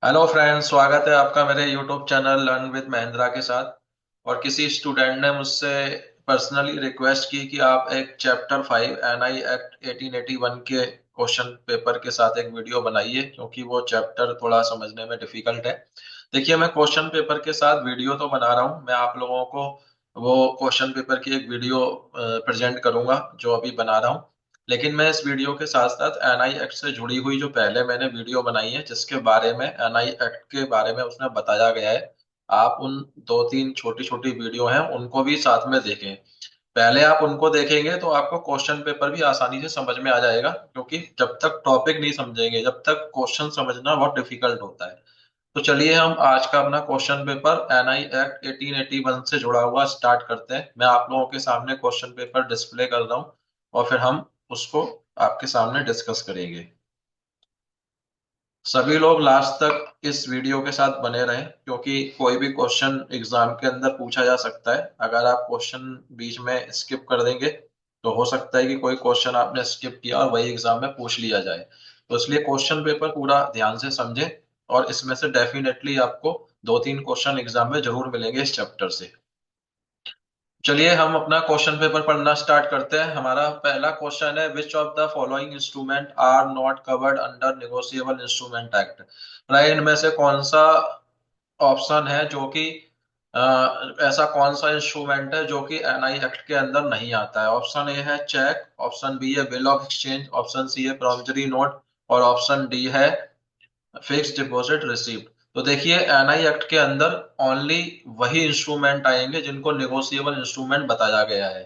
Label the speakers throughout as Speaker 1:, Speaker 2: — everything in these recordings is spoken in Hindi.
Speaker 1: हेलो फ्रेंड्स, स्वागत है आपका मेरे YouTube channel learn with Mahindra के साथ। और किसी स्टूडेंट ने मुझसे पर्सनली रिक्वेस्ट की कि आप एक चैप्टर 5 एनआई एक्ट 1881 के क्वेश्चन पेपर के साथ एक वीडियो बनाइए, क्योंकि वो चैप्टर थोड़ा समझने में डिफिकल्ट है। देखिए, मैं क्वेश्चन पेपर के साथ वीडियो तो बना रहा हूँ, मैं आप लोगों को वो क्वेश्चन पेपर की एक वीडियो प्रेजेंट करूंगा जो अभी बना रहा हूँ। लेकिन मैं इस वीडियो के साथ साथ एनआई एक्ट से जुड़ी हुई जो पहले मैंने वीडियो बनाई है जिसके बारे में एनआई एक्ट के बारे में उसमें बताया गया है, आप उन दो तीन छोटी छोटी वीडियो हैं उनको भी साथ में देखें। पहले आप उनको देखेंगे तो आपको क्वेश्चन पेपर भी आसानी से समझ में आ जाएगा, क्योंकि जब तक टॉपिक नहीं समझेंगे, जब तक क्वेश्चन समझना बहुत डिफिकल्ट होता है। तो चलिए हम आज का अपना क्वेश्चन पेपर एनआई एक्ट 1881 से जुड़ा हुआ स्टार्ट करते हैं। मैं आप लोगों के सामने क्वेश्चन पेपर डिस्प्ले कर रहा हूँ और फिर हम उसको आपके सामने डिस्कस करेंगे। सभी लोग लास्ट तक इस वीडियो के साथ बने रहें, क्योंकि कोई भी क्वेश्चन एग्जाम के अंदर पूछा जा सकता है। अगर आप क्वेश्चन बीच में स्किप कर देंगे तो हो सकता है कि कोई क्वेश्चन आपने स्किप किया और वही एग्जाम में पूछ लिया जाए। तो इसलिए क्वेश्चन पेपर पूरा ध्यान से समझें, और इसमें से डेफिनेटली आपको दो तीन क्वेश्चन एग्जाम में जरूर मिलेंगे इस चैप्टर से। चलिए हम अपना क्वेश्चन पेपर पढ़ना स्टार्ट करते हैं। हमारा पहला क्वेश्चन है, which of the following instrument are not covered under negotiable instrument act. इनमें से कौन सा ऑप्शन है जो कि ऐसा कौन सा इंस्ट्रूमेंट है जो कि एनआई एक्ट के अंदर नहीं आता है। ऑप्शन ए है चेक, ऑप्शन बी है bill of exchange, option C है प्रॉमिसरी नोट, और ऑप्शन डी है फिक्स डिपॉजिट रिसीप्ट। तो देखिए, एनआई एक्ट के अंदर ओनली वही इंस्ट्रूमेंट आएंगे जिनको नेगोशिएबल इंस्ट्रूमेंट बताया गया है।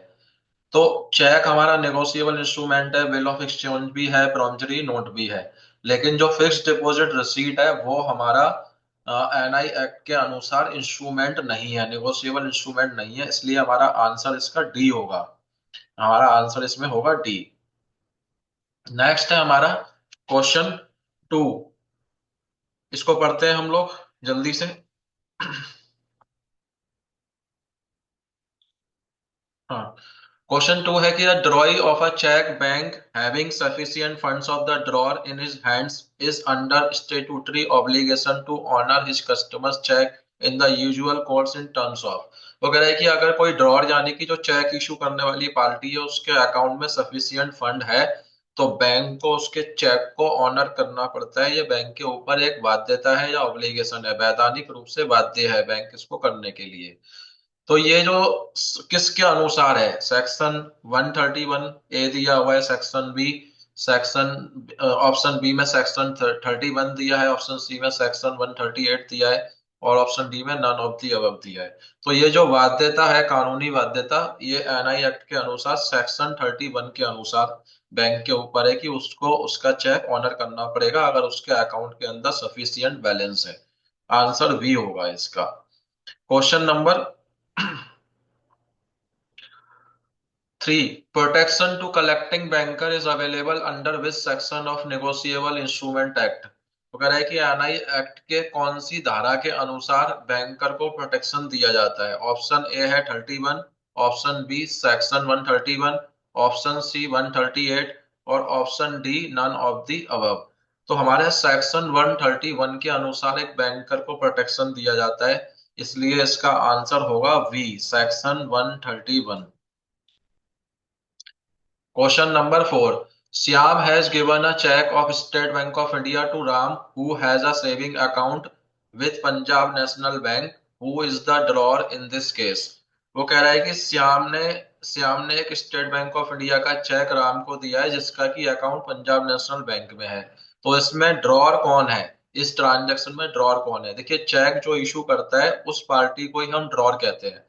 Speaker 1: तो चेक हमारा नेगोशिएबल इंस्ट्रूमेंट है, बिल ऑफ एक्सचेंज भी है, प्रॉमिसरी नोट भी है। लेकिन जो फिक्स डिपॉजिट रिसीट है वो हमारा एनआई एक्ट के अनुसार इंस्ट्रूमेंट नहीं है, नेगोशिएबल इंस्ट्रूमेंट नहीं है। इसलिए हमारा आंसर इसका डी होगा। हमारा आंसर इसमें होगा डी। नेक्स्ट है हमारा क्वेश्चन 2। इसको पढ़ते हैं हम लोग जल्दी से। हाँ, क्वेश्चन 2 है कि the drawee of a cheque bank having sufficient funds of the drawer in his hands is under statutory obligation to honour his customers cheque in the usual course in terms of. वो कह रहा है कि अगर कोई ड्रॉर यानी कि जो चेक इशू करने वाली पार्टी है उसके अकाउंट में सफिशिएंट फंड है, तो बैंक को उसके चेक को ऑनर करना पड़ता है। ये बैंक के ऊपर एक बाध्यता है या ऑब्लिगेशन है, वैधानिक रूप से बाध्य है बैंक इसको करने के लिए। तो ये जो किसके अनुसार है, सेक्शन 131 ए दिया हुआ है, section B, section option B में सेक्शन 31 दिया है, ऑप्शन सी में सेक्शन 138 दिया है, और ऑप्शन डी में नन ऑफ दी अबव दिया है। तो ये जो बाध्यता है, कानूनी बाध्यता, ये एनआई एक्ट के अनुसार सेक्शन 31 के अनुसार बैंक के ऊपर है कि उसको उसका चेक ऑनर करना पड़ेगा अगर उसके अकाउंट के अंदर सफिशियंट बैलेंस है। आंसर बी होगा इसका। Question number 3, protection to collecting banker is available under which section of negotiable instrument act। तो कह रहा है कि एनआई एक्ट के कौन सी धारा के अनुसार बैंकर को प्रोटेक्शन दिया जाता है। ऑप्शन ए है 31, option B section 131, option C 138, और option D none of the above. तो हमारे सेक्शन 131 के अनुसार एक बैंकर को प्रोटेक्शन दिया जाता है, इसलिए इसका आंसर होगा we, section 131। Question number 4. Shyam has given a check of State Bank of India to Ram, who has a saving account with Punjab National Bank. Who is the drawer in this case? वो कह रहा है कि श्याम ने एक स्टेट बैंक ऑफ इंडिया का चेक राम को दिया है जिसका कि अकाउंट पंजाब नेशनल बैंक में है। तो इसमें ड्रॉर कौन है, इस ट्रांजैक्शन में ड्रॉर कौन है। देखिए, चेक जो इशू करता है उस पार्टी को ही हम ड्रॉर कहते हैं,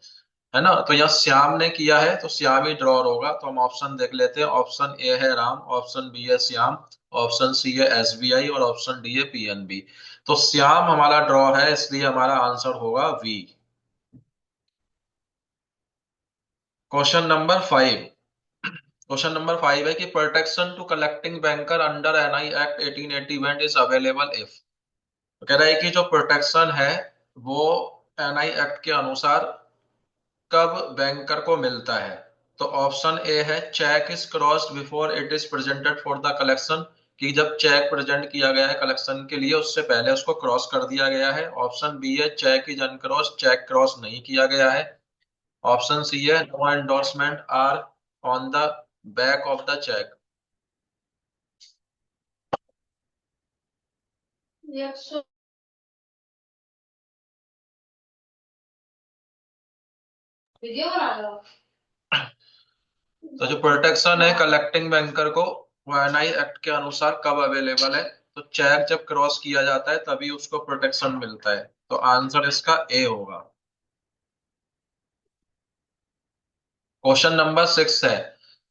Speaker 1: है ना। तो यहाँ श्याम ने किया है तो श्याम ही ड्रॉर होगा। तो हम ऑप्शन देख लेते हैं। ऑप्शन ए है राम, ऑप्शन बी है श्याम, ऑप्शन सी है एसबीआई, और ऑप्शन डी है पीएनबी। तो श्याम हमारा ड्रॉर है, इसलिए हमारा आंसर होगा B. Question number 5। Question number 5 है कि protection to collecting banker under NI act 1881 is available if. तो कह रहा है कि जो प्रोटेक्शन है वो एनआई एक्ट के अनुसार कब बैंकर को मिलता है। तो ऑप्शन ए है cheque is crossed before it is presented for the collection, कि जब चेक प्रेजेंट किया गया है कलेक्शन के लिए उससे पहले उसको क्रॉस कर दिया गया है। ऑप्शन बी है cheque is uncross, cheque cross नहीं किया गया है। ऑप्शन सी है no endorsement are on the back of the cheque.
Speaker 2: Video बना लो।
Speaker 1: तो जो प्रोटेक्शन है कलेक्टिंग बैंकर को वो एनआई एक्ट के अनुसार कब अवेलेबल है? तो चेक जब क्रॉस किया जाता है तभी उसको प्रोटेक्शन मिलता है। तो आंसर इसका ए होगा। क्वेश्चन नंबर 6 है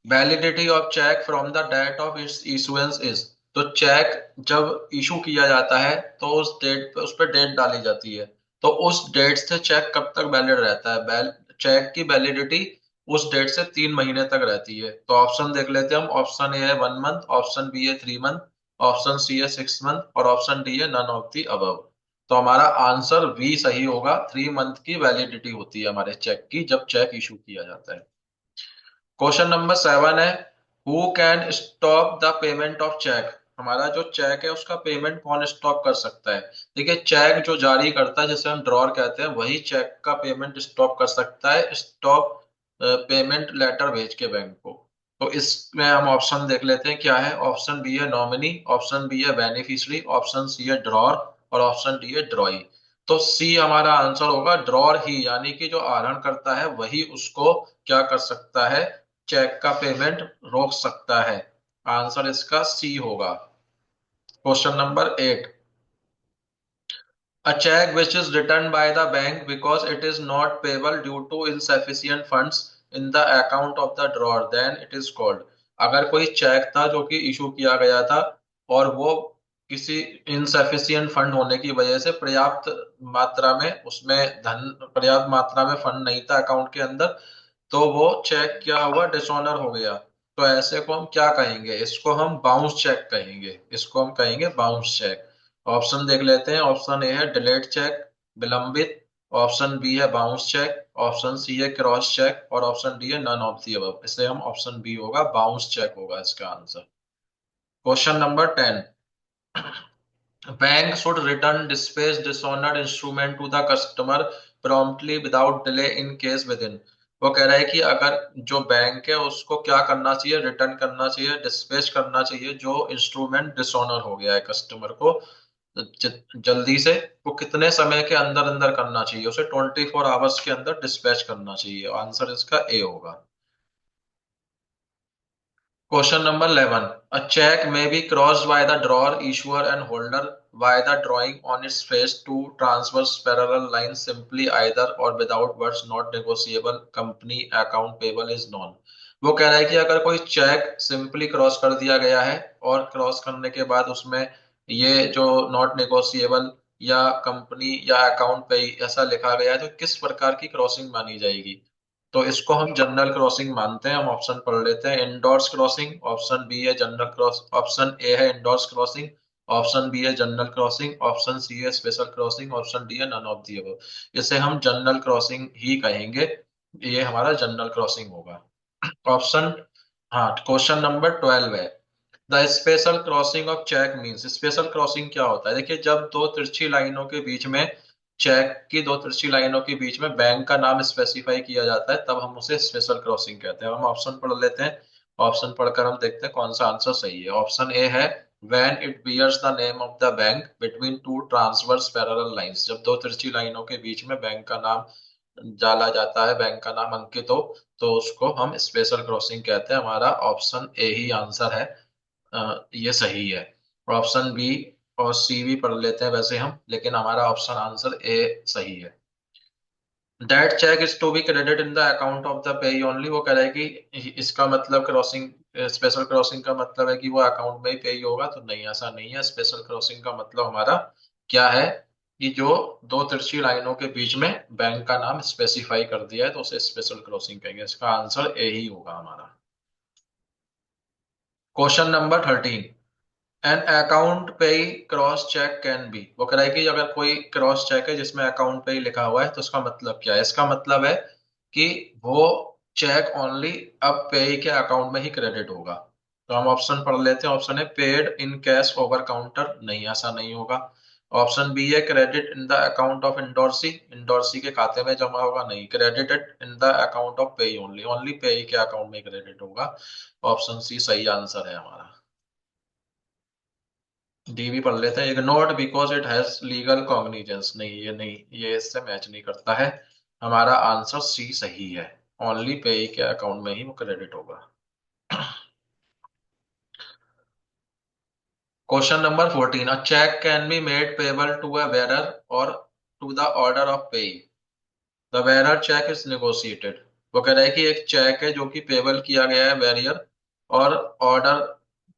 Speaker 1: validity of cheque from the date of its issuance is. तो चेक जब इशू किया जाता है तो उस डेट पे उस पर डेट डाली जाती है। तो उस डेट से चेक कब तक वैलिड रहता है? चेक की वैलिडिटी उस डेट से 3 महीने तक रहती है। तो ऑप्शन देख लेते हैं हम। ऑप्शन ए है 1 मंथ, ऑप्शन बी है 3 मंथ, ऑप्शन सी है 6 मंथ और ऑप्शन डी है नन ऑफ दी अबव। तो हमारा आंसर बी सही होगा। 3 मंथ की वैलिडिटी होती है हमारे चेक की जब चेक इशू किया जाता है। क्वेश्चन नंबर 7 है who can stop the payment of cheque. हमारा जो चेक है उसका पेमेंट कौन स्टॉप कर सकता है? देखिए चेक जो जारी करता है जिसे हम ड्रॉर कहते हैं वही चेक का पेमेंट स्टॉप कर सकता है, स्टॉप पेमेंट लेटर भेज के बैंक को। तो इसमें हम ऑप्शन देख लेते हैं क्या है। ऑप्शन बी है नॉमिनी, ऑप्शन बी है बेनिफिशियरी, ऑप्शन सी है ड्रॉर और ऑप्शन डी है ड्रॉई। तो सी हमारा आंसर होगा। ड्रॉर ही यानी कि जो आहरण करता है वही उसको क्या कर सकता है? चेक का पेमेंट रोक सकता है। आंसर इसका सी होगा। Question number 8 a check which is written by the bank because it is not payable due to insufficient funds in the account of the drawer then it is called। अगर कोई चेक था जो कि इशू किया गया था और वो किसी इनसफिशियंट फंड होने की वजह से पर्याप्त मात्रा में उसमें धन पर्याप्त मात्रा में फंड नहीं था अकाउंट के अंदर, तो वो चेक क्या हुआ? डिसऑनर हो गया। तो ऐसे को हम क्या कहेंगे? इसको हम बाउंस चेक कहेंगे। इसको हम कहेंगे बाउंस चेक। ऑप्शन देख लेते हैं। ऑप्शन ए है डिलेट चेक, विलंबित, ऑप्शन बी है बाउंस चेक, ऑप्शन सी है क्रॉस चेक और ऑप्शन डी है नन ऑफ दी अबव। इसे हम ऑप्शन बी होगा बाउंस चेक होगा इसका answer. Question number 10 bank should return dispatch dishonoured instrument to the customer promptly without delay in case within. वो कह रहा है कि अगर जो बैंक है उसको क्या करना चाहिए? रिटर्न करना चाहिए, डिस्पेच करना चाहिए जो इंस्ट्रूमेंट डिसऑनर हो गया है कस्टमर को जल्दी से। वो कितने समय के अंदर अंदर करना चाहिए? उसे 24 आवर्स के अंदर डिस्पैच करना चाहिए। आंसर इसका ए होगा। Question number 11. A check may be crossed by the drawer, issuer, and holder by the drawing on its face two transverse parallel lines simply either or without words not negotiable. Company account payable is known। वो कह रहा है कि अगर कोई चेक सिंपली क्रॉस कर दिया गया है और क्रॉस करने के बाद उसमें ये जो नॉट नेगोशिएबल या कंपनी या अकाउंट पे ऐसा लिखा गया है तो किस प्रकार की क्रॉसिंग मानी जाएगी? तो इसको हम जनरल क्रॉसिंग मानते हैं। हम ऑप्शन पढ़ लेते हैं। इंडोर्स क्रॉसिंग, ऑप्शन बी है जनरल क्रॉस, ऑप्शन ए है इंडोर्स क्रॉसिंग, ऑप्शन बी है जनरल क्रॉसिंग, ऑप्शन सी है स्पेशल क्रॉसिंग, ऑप्शन डी है नन ऑफ दी अबव। इसे हम जनरल क्रॉसिंग ही कहेंगे। ये हमारा जनरल क्रॉसिंग होगा। ऑप्शन हाँ क्वेश्चन नंबर 12 है the special crossing of cheque means. Special crossing क्या होता है? देखिए जब दो तिरछी लाइनों के बीच में चेक की दो तिरछी लाइनों के बीच में बैंक का नाम स्पेसिफाई किया जाता है तब हम उसे स्पेशल क्रॉसिंग कहते हैं। हम ऑप्शन पढ़ लेते हैं। ऑप्शन पढ़कर हम देखते हैं कौन सा आंसर सही है। ऑप्शन ए है when it bears the name of the bank between two transverse parallel lines. जब दो तिरछी लाइनों के बीच में बैंक का नाम डाला जाता है, बैंक का नाम अंकित हो, तो उसको हम स्पेशल क्रॉसिंग कहते हैं। हमारा ऑप्शन ए ही आंसर है। ये सही है। ऑप्शन बी और सी भी पढ़ लेते हैं वैसे हम, लेकिन हमारा ऑप्शन आंसर ए सही है। That cheque is to be credit in the account of the pay only. वो कह रहा है कि इसका मतलब क्रॉसिंग स्पेशल क्रॉसिंग का मतलब है कि वो अकाउंट में ही पे होगा। तो नहीं, ऐसा नहीं है। स्पेशल क्रॉसिंग का मतलब हमारा क्या है कि जो दो तिरछी लाइनों के बीच में बैंक का नाम स्पेसिफाई कर दिया है तो उसे स्पेशल क्रॉसिंग कहेंगे। इसका आंसर ए ही होगा हमारा। क्वेश्चन नंबर 13 एन अकाउंट पे क्रॉस चेक कैन बी। वो कह रहा है कि अगर कोई क्रॉस चेक है जिसमें अकाउंट पे लिखा हुआ है तो उसका मतलब क्या है? इसका मतलब है कि वो चेक ओनली अब पे के अकाउंट में ही क्रेडिट होगा। तो हम ऑप्शन पढ़ लेते हैं। ऑप्शन है paid in cash over counter, नहीं ऐसा नहीं होगा। ऑप्शन बी है credit in the account of endorsee, endorsee के खाते में जमा होगा, नहीं। Credited in the account of पेई ओनली, ओनली पेई के अकाउंट में क्रेडिट होगा। ऑप्शन सी सही आंसर है हमारा। डी भी पढ़ लेते हैं। Ignored because it has legal cognizance, नहीं ये नहीं, ये इससे मैच नहीं करता है। हमारा आंसर सी सही है, ओनली पेई के अकाउंट में ही वो क्रेडिट होगा। Question number 14, a cheque can be made payable to a bearer और to the order of payee, the bearer cheque is negotiated. वो कह रहा है कि एक चेक है जो कि पेबल किया गया है बैरियर, और ऑर्डर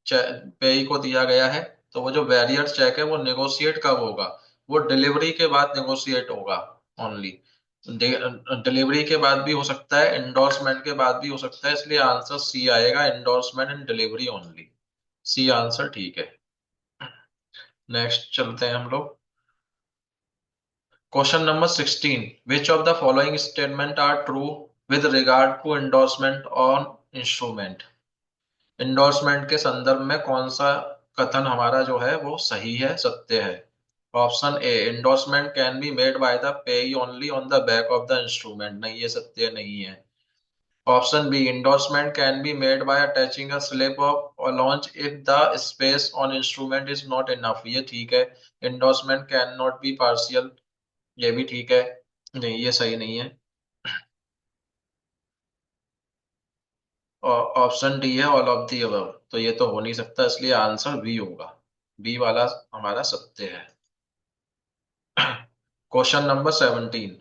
Speaker 1: पेई को दिया गया है। तो वो जो बैरियर चेक है वो नेगोशिएट कब होगा? वो डिलीवरी के बाद नेगोशिएट होगा ओनली। डिलीवरी के बाद भी हो सकता है, इंडोर्समेंट के बाद भी हो सकता है, इसलिए आंसर सी आएगा, endorsement and delivery only. C answer ठीक है। नेक्स्ट चलते हैं हम लोग। Question number 16, which of the following statement are true with regard to endorsement on instrument? Endorsement के संदर्भ में कौन सा कथन हमारा जो है वो सही है, सत्य है? Option A, endorsement can be made by the payee only on the back of the instrument, नहीं ये सत्य नहीं है। Option B, endorsement can be made by attaching a slip of a launch if the space on instrument is not enough, ये ठीक है। endorsement cannot be partial, ये भी ठीक है। नहीं ये सही नहीं है। ऑप्शन डी है ऑल ऑफ दी अबव, तो ये तो हो नहीं सकता, इसलिए आंसर बी होगा। बी वाला हमारा सत्य है। Question number 17,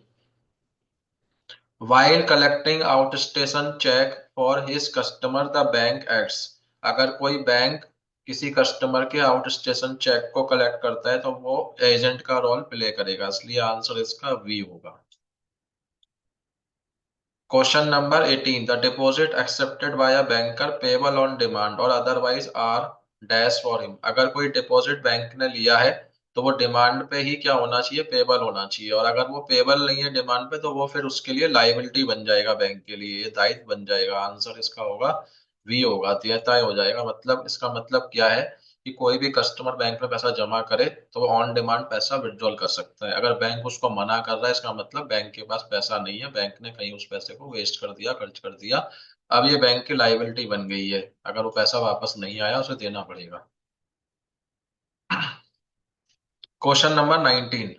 Speaker 1: while collecting outstation check for his customer the bank acts, अगर कोई बैंक किसी कस्टमर के आउट स्टेशन चेक को कलेक्ट करता है तो वो एजेंट का रोल प्ले करेगा, इसलिए आंसर इसका वी होगा। Question number 18, the deposit accepted by a banker payable on demand और otherwise are dash for him, अगर कोई डिपॉजिट बैंक ने लिया है तो वो डिमांड पे ही क्या होना चाहिए, पेबल होना चाहिए। और अगर वो पेबल नहीं है डिमांड पे तो वो फिर उसके लिए लाइबिलिटी बन जाएगा, बैंक के लिए ये दायित्व बन जाएगा। आंसर इसका होगा वी होगा, तय हो जाएगा। मतलब इसका मतलब क्या है कि कोई भी कस्टमर बैंक में पैसा जमा करे तो वो ऑन डिमांड पैसा विड्रॉल कर सकता है। अगर बैंक उसको मना कर रहा है इसका मतलब बैंक के पास पैसा नहीं है, बैंक ने कहीं उस पैसे को वेस्ट कर दिया, खर्च कर दिया। अब ये बैंक की लाइबिलिटी बन गई है, अगर वो पैसा वापस नहीं आया उसे देना पड़ेगा। Question number 19,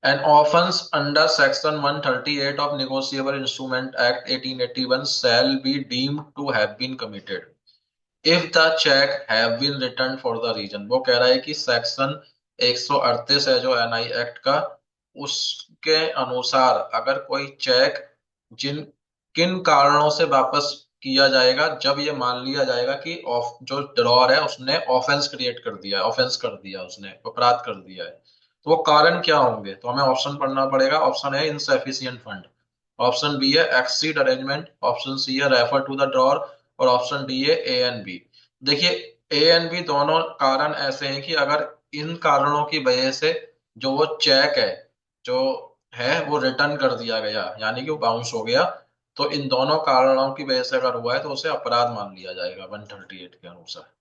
Speaker 1: an offence under section 138 of Negotiable Instrument Act 1881 shall be deemed to have been committed if the cheque have been return for the reason. वो कह रहा है कि सेक्शन 138 है जो एनआई एक्ट का, उसके अनुसार अगर कोई चेक जिन किन कारणों से वापस किया जाएगा, जब ये मान लिया जाएगा कि ऑफ जो ड्रॉर है उसने ऑफेंस क्रिएट कर दिया है, ऑफेंस कर दिया, उसने अपराध कर दिया है। तो वो कारण क्या होंगे? तो हमें ऑप्शन पढ़ना पड़ेगा। ऑप्शन है इनसफिशियंट फंड, ऑप्शन बी है एक्सीड अरेंजमेंट, ऑप्शन सी है रेफर टू द ड्रॉर, और ऑप्शन डी है ए एंड बी। देखिए, ए एंड बी दोनों कारण ऐसे हैं कि अगर इन कारणों की वजह से जो वो चेक है जो है वो रिटर्न कर दिया गया, यानी कि वो बाउंस हो गया, तो इन दोनों कारणों की वजह से अगर हुआ है तो उसे अपराध मान लिया जाएगा 138 के अनुसार।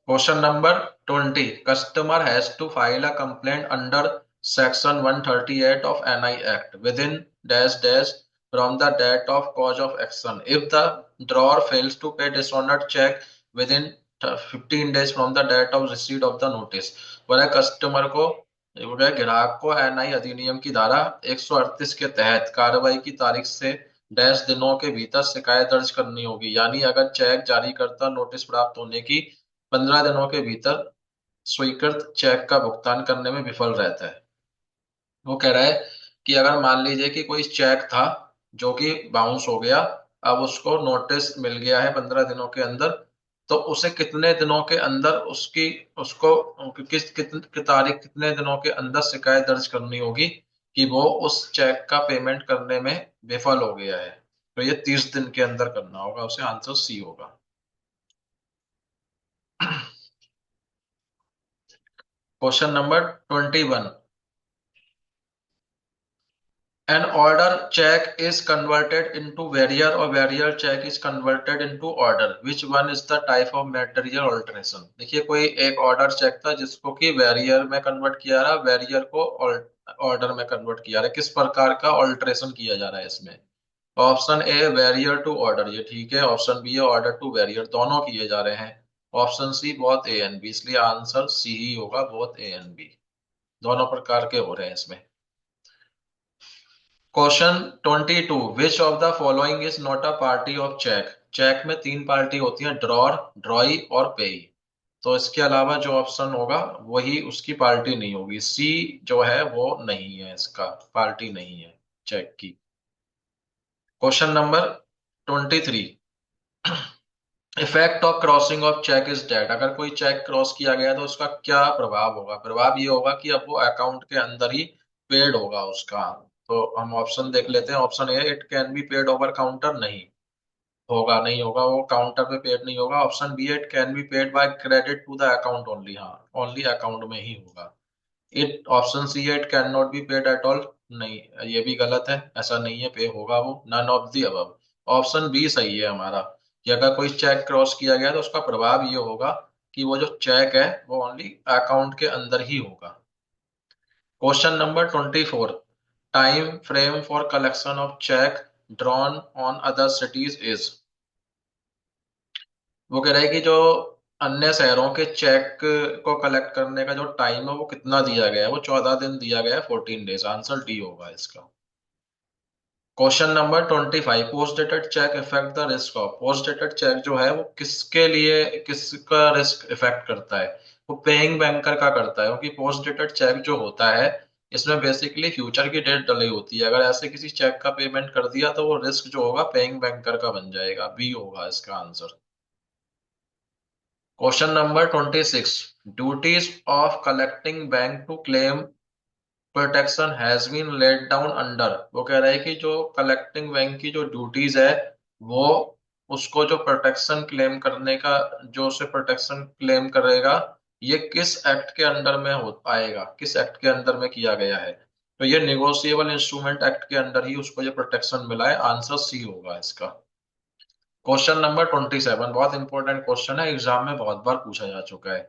Speaker 1: Question number 20, customer has to file a complaint under section 138 of NI act within dash dash from the date of cause of action if the drawer fails to pay dishonoured cheque within 15 days from the date of receipt of the notice. वह कस्टमर को, ग्राहक को एनआई अधिनियम की धारा 138 के तहत कार्रवाई की तारीख से डैश दिनों के भीतर शिकायत दर्ज करनी होगी, यानी अगर चेक जारी करता नोटिस प्राप्त होने की 15 दिनों के भीतर स्वीकृत चेक का भुगतान करने में विफल रहता है। वो कह रहा है कि अगर मान लीजिए कि कोई चेक था जो कि बाउंस हो गया, अब उसको नोटिस मिल गया है 15 दिनों के अंदर, तो उसे कितने दिनों के अंदर उसकी उसको की तारीख कितने दिनों के अंदर शिकायत दर्ज करनी होगी कि वो उस चेक का पेमेंट करने में विफल हो गया है? तो ये 30 दिन के अंदर करना होगा उसे, आंसर सी होगा। Question number 21, An order check is converted into barrier or barrier check is converted into order. Which one is the type of material alteration? देखिए कोई एक ऑर्डर चेक था जिसको कि बैरियर में कन्वर्ट किया रहा, बैरियर को ऑर्डर में कन्वर्ट किया रहा है। किस प्रकार का ऑल्ट्रेशन किया जा रहा है इसमें? Option A bearer to order, ये ठीक है। ऑप्शन बी है ऑर्डर टू बैरियर, दोनों किए जा रहे हैं। Option C both A and B, इसलिए आंसर सी ही होगा, बोथ ए एंड बी, दोनों प्रकार के हो रहे हैं इसमें। Question 22, which of the following is not a party of cheque? Cheque में तीन पार्टी होती है, ड्रॉर, ड्रॉई और पेई। तो इसके अलावा जो ऑप्शन होगा वही उसकी पार्टी नहीं होगी। सी जो है वो नहीं है, इसका पार्टी नहीं है चेक की। Question number 23, effect of crossing of cheque is date. अगर कोई चेक क्रॉस किया गया तो उसका क्या प्रभाव होगा? प्रभाव ये होगा कि अब वो अकाउंट के अंदर ही पेड होगा उसका। तो हम ऑप्शन देख लेते हैं। Option A, it can be paid over counter, नहीं होगा, नहीं होगा, वो काउंटर पे पेड नहीं होगा। Option B, it can be paid by credit to the account only, हाँ ओनली अकाउंट में ही होगा। इट ऑप्शन सी है, it can not be paid at all, नहीं, ये भी गलत है, ऐसा नहीं है, पे होगा वो, none of the above. Option B सही है हमारा, कि अगर कोई चेक क्रॉस किया गया तो उसका प्रभाव ये होगा कि वो जो चेक है वो ओनली अकाउंट के अंदर ही होगा। Question number 24, time frame for collection of check drawn on other cities is. वो कह रहा है कि जो अन्य शहरों के चेक को कलेक्ट करने का जो टाइम है वो कितना दिया गया है? वो 14 दिन दिया गया है, 14 डेज, आंसर डी होगा इसका। Question number 25, post dated cheque effect the risk of. Post dated cheque जो है वो किसके लिए, किसका रिस्क इफेक्ट करता है? वो पेइंग बैंकर का करता है, क्योंकि पोस्ट डेटेड चेक जो होता है इसमें बेसिकली फ्यूचर की डेट डली होती है। अगर ऐसे किसी चेक का पेमेंट कर दिया तो वो रिस्क जो होगा पेइंग बैंकर का बन जाएगा, बी होगा इसका answer. Question number 26, duties of collecting bank to claim protection has been laid down under. वो कह रहा है कि जो कलेक्टिंग बैंक की जो ड्यूटीज है वो, उसको जो प्रोटेक्शन क्लेम करने का, जो उसे प्रोटेक्शन क्लेम करेगा, ये किस एक्ट के अंडर में हो आएगा, किस एक्ट के अंदर में किया गया है? तो ये निगोशिएबल इंस्ट्रूमेंट एक्ट के अंदर ही उसको ये प्रोटेक्शन मिला है, आंसर सी होगा इसका। क्वेश्चन नंबर 27, बहुत इंपॉर्टेंट क्वेश्चन है, एग्जाम में बहुत बार पूछा जा चुका है।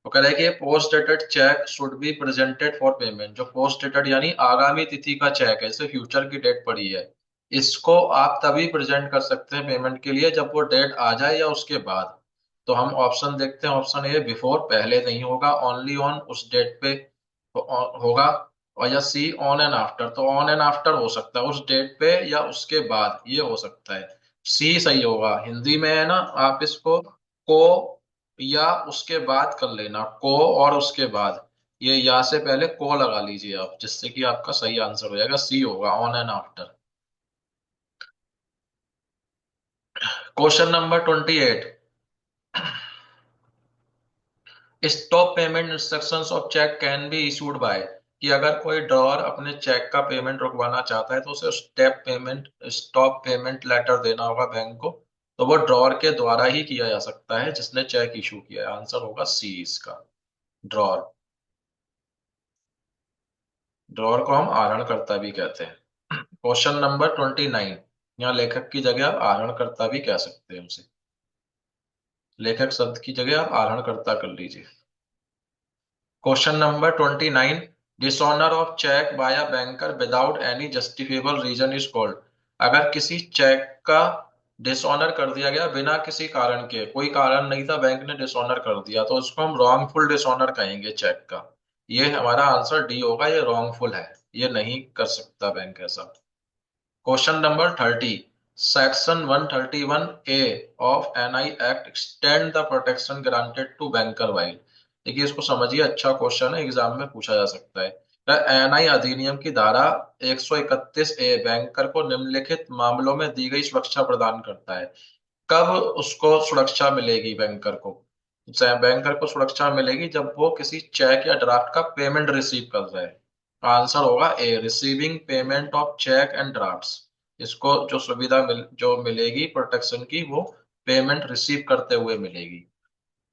Speaker 1: तो कह रहा है कि post dated cheque should be presented for payment. जो पोस्ट डेटेड यानी आगामी तिथि का चेक है, जैसे फ्यूचर की डेट पड़ी है, इसको आप तभी प्रेजेंट कर सकते हैं पेमेंट के लिए जब वो डेट आ जाए या उसके बाद। तो हम ऑप्शन देखते हैं। ऑप्शन ए बिफोर, पहले नहीं होगा, ओनली ऑन, उस डेट पे होगा। और या सी ऑन एंड आफ्टर, तो ऑन एंड आफ्टर हो सकता है, उस डेट पे या उसके बाद, ये हो सकता है। सी सही होगा। हिंदी में है ना, आप इसको को या उसके बाद कर लेना, को और उसके बाद, ये या से पहले को लगा लीजिए आप, जिससे कि आपका सही आंसर हो जाएगा, सी होगा, on and after. Question number 28, stop payment instructions of cheque can be issued by. कि अगर कोई ड्रॉअर अपने चेक का पेमेंट रुकवाना चाहता है तो उसे स्टॉप पेमेंट लेटर देना होगा बैंक को। तो वो ड्रॉअर के द्वारा ही किया जा सकता है जिसने चेक इशू किया है, आंसर होगा सी इसका, ड्रॉअर। ड्रॉअर को हम आहरणकर्ता भी कहते हैं। क्वेश्चन नंबर 29, यहाँ लेखक की जगह आप आहरणकर्ता भी कह सकते हैं उसे, लेखक शब्द की जगह आप आहरणकर्ता कर लीजिए। Question number 29, dishonour of cheque by a banker without any justifiable reason is called. अगर किसी चेक का डिसऑनर कर दिया गया बिना किसी कारण के, कोई कारण नहीं था, बैंक ने डिसऑनर कर दिया, तो उसको हम रॉन्गफुल डिसऑनर कहेंगे चेक का। ये हमारा आंसर डी होगा, ये रॉन्गफुल है, ये नहीं कर सकता बैंक ऐसा। Question number 30, section 131 A of NI act extend the protection granted to banker while. देखिए इसको समझिए, अच्छा क्वेश्चन है, एग्जाम में पूछा जा सकता है। एनआई अधिनियम की धारा 131 ए बैंकर को निम्नलिखित मामलों में दी गई सुरक्षा प्रदान करता है। कब उसको सुरक्षा मिलेगी बैंकर को? बैंकर को सुरक्षा मिलेगी जब वो किसी चेक या ड्राफ्ट का पेमेंट रिसीव कर रहे हैं, आंसर होगा A, receiving payment of cheque and drafts. इसको जो सुविधा जो मिलेगी प्रोटेक्शन की, वो पेमेंट रिसीव करते हुए मिलेगी।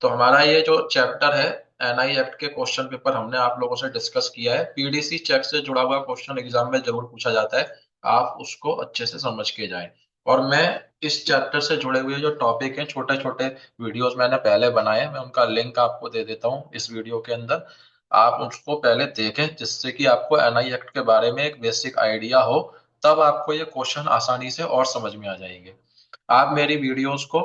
Speaker 1: तो हमारा ये जो चैप्टर है, एनआई एक्ट के क्वेश्चन पेपर हमने आप लोगों से डिस्कस किया है। पीडीसी चेक से जुड़ा हुआ क्वेश्चन एग्जाम में जरूर पूछा जाता है, आप उसको अच्छे से समझ के जाएं। और मैं इस चैप्टर से जुड़े हुए जो टॉपिक हैं, छोटे छोटे वीडियोस मैंने पहले बनाए हैं, मैं उनका लिंक आपको दे देता हूँ इस वीडियो के अंदर। आप उसको पहले देखें जिससे कि आपको एनआई एक्ट के बारे में एक बेसिक आइडिया हो, तब आपको ये क्वेश्चन आसानी से और समझ में आ जाएंगे। आप मेरी वीडियोस को,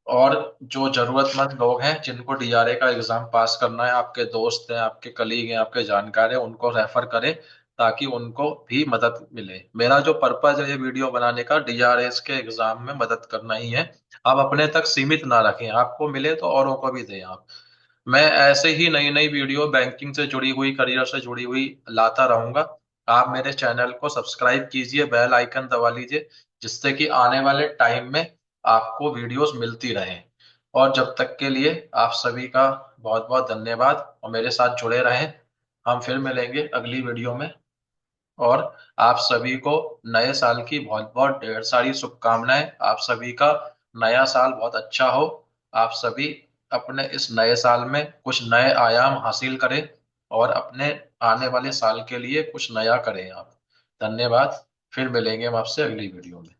Speaker 1: और जो जरूरतमंद लोग हैं जिनको डीआरए का एग्जाम पास करना है, आपके दोस्त हैं, आपके कलीग हैं, आपके जानकार हैं, उनको रेफर करें ताकि उनको भी मदद मिले। मेरा जो पर्पज है ये वीडियो बनाने का, डीआरएस के एग्जाम में मदद करना ही है। आप अपने तक सीमित ना रखें, आपको मिले तो औरों को भी दें आप। मैं ऐसे ही नई नई वीडियो बैंकिंग से जुड़ी हुई, करियर से जुड़ी हुई लाता रहूंगा। आप मेरे चैनल को सब्सक्राइब कीजिए, बेल आइकन दबा लीजिए, जिससे कि आने वाले टाइम में आपको वीडियोस मिलती रहें। और जब तक के लिए आप सभी का बहुत बहुत धन्यवाद, और मेरे साथ जुड़े रहें। हम फिर मिलेंगे अगली वीडियो में। और आप सभी को नए साल की बहुत बहुत ढेर सारी शुभकामनाएं। आप सभी का नया साल बहुत अच्छा हो। आप सभी अपने इस नए साल में कुछ नए आयाम हासिल करें, और अपने आने वाले साल के लिए कुछ नया करें आप। धन्यवाद। फिर मिलेंगे हम आपसे अगली वीडियो में।